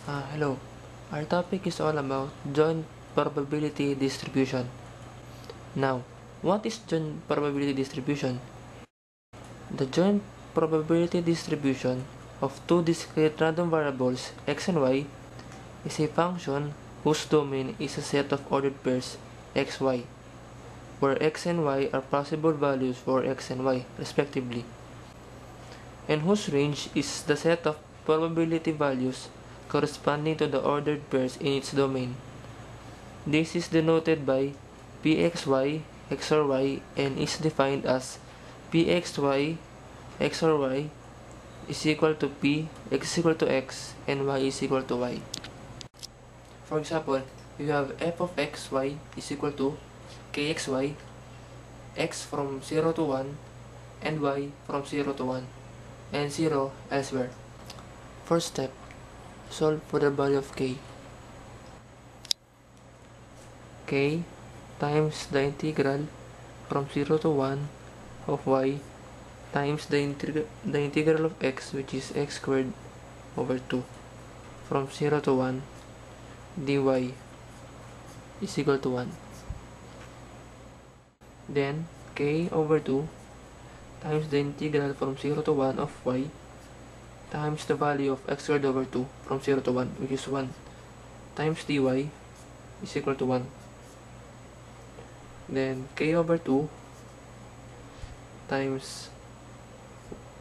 Hello. Our topic is all about joint probability distribution. Now, what is joint probability distribution? The joint probability distribution of two discrete random variables x and y is a function whose domain is a set of ordered pairs xy, where x and y are possible values for x and y, respectively, and whose range is the set of probability values corresponding to the ordered pairs in its domain. This is denoted by pxy, xor y, and is defined as pxy, xor y is equal to p, x is equal to x, and y is equal to y. For example, you have f of xy is equal to kxy, x from 0 to 1, and y from 0 to 1, and 0 elsewhere. First step, solve for the value of k. K times the integral from 0 to 1 of y times the integral of x, which is x squared over 2 from 0 to 1 dy is equal to 1. Then k over 2 times the integral from 0 to 1 of y times the value of x squared over 2 from 0 to 1, which is 1, times dy is equal to 1. Then k over 2 times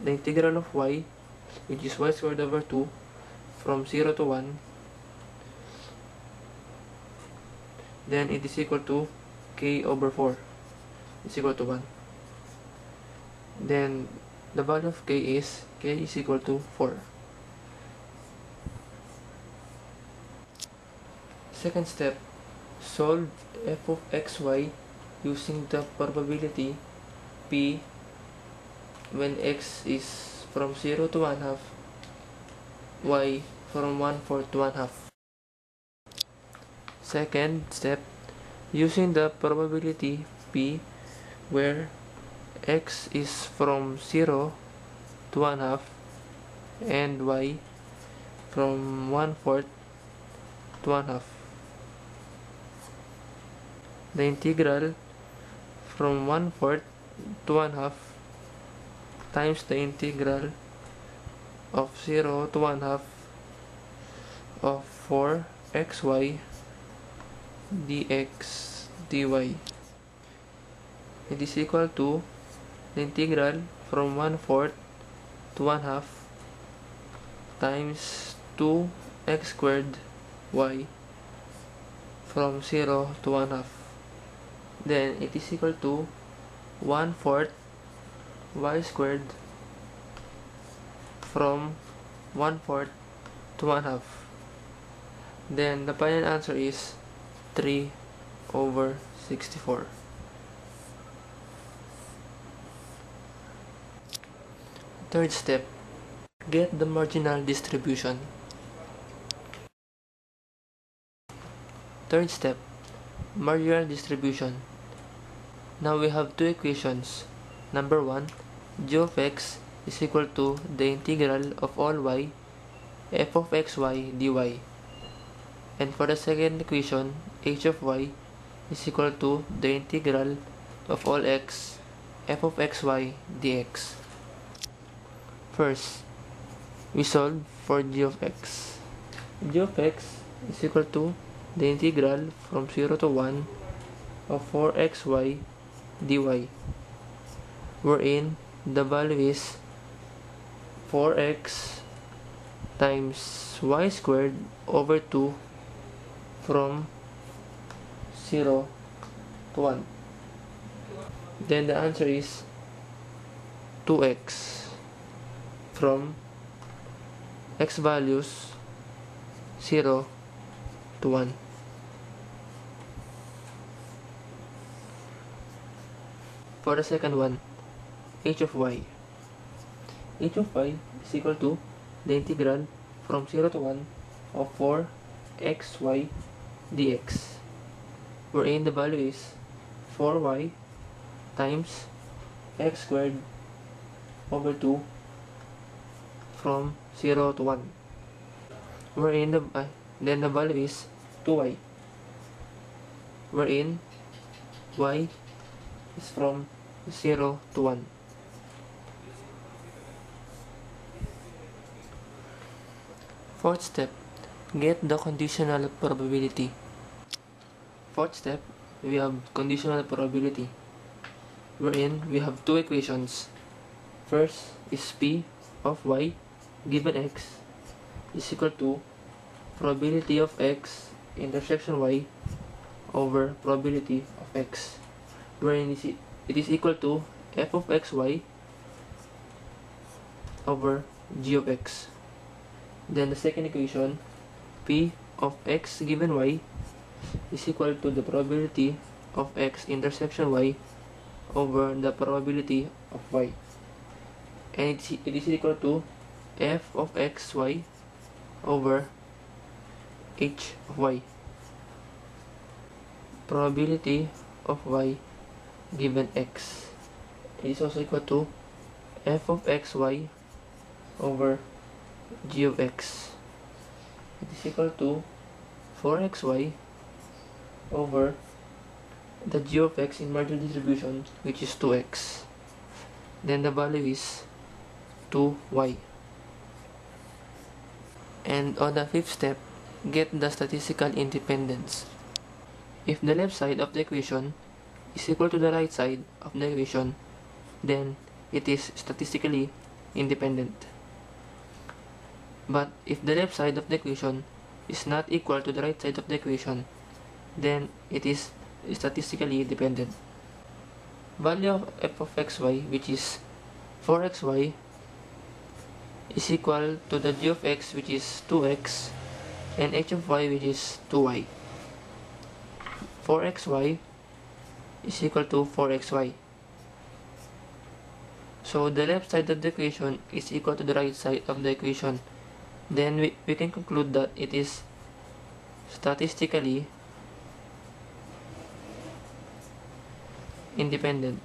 the integral of y, which is y squared over 2 from 0 to 1, then it is equal to k over 4 is equal to 1. Then the value of k is equal to 4. Second step, solve f of xy using the probability p when x is from 0 to 1/2, y from 1/4 to 1/2. Second step, using the probability p where x is from 0 to 1/2 and y from 1/4 to 1/2. The integral from 1/4 to 1/2 times the integral of 0 to 1/2 of 4xy dx dy. It is equal to the integral from 1/4 to 1/2 times 2x squared y from 0 to 1/2. Then it is equal to 1/4 y squared from 1/4 to 1/2. Then the final answer is 3 over 64. Third step, get the marginal distribution. Third step, marginal distribution. Now we have two equations. Number 1, g of x is equal to the integral of all y f of xy dy. And for the second equation, h of y is equal to the integral of all x f of xy dx. First, we solve for g of x. G of x is equal to the integral from 0 to 1 of 4xy dy, wherein the value is 4x times y squared over 2 from 0 to 1. Then the answer is 2x from x values 0 to 1. For the second one, h of y. H of y is equal to the integral from 0 to 1 of 4xy dx, wherein the value is 4y times x squared over 2 from 0 to 1. wherein then the value is 2y, wherein y is from 0 to 1. Fourth step, get the conditional probability. Fourth step, we have conditional probability, wherein we have two equations. First is P of y given x is equal to probability of x intersection y over probability of x, wherein it is equal to f of xy over g of x. Then the second equation, P of x given y is equal to the probability of x intersection y over the probability of y, and it is equal to f of xy over h of y. Probability of y given x is also equal to f of xy over g of x. It is equal to 4xy over the g of x in marginal distribution, which is 2x. Then the value is 2y. And on the fifth step, get the statistical independence. If the left side of the equation is equal to the right side of the equation, then it is statistically independent. But if the left side of the equation is not equal to the right side of the equation, then it is statistically dependent. Value of f of xy, which is 4xy, is equal to the g of x, which is 2x, and h of y, which is 2y. 4xy is equal to 4xy. So the left side of the equation is equal to the right side of the equation. Then we can conclude that it is statistically independent.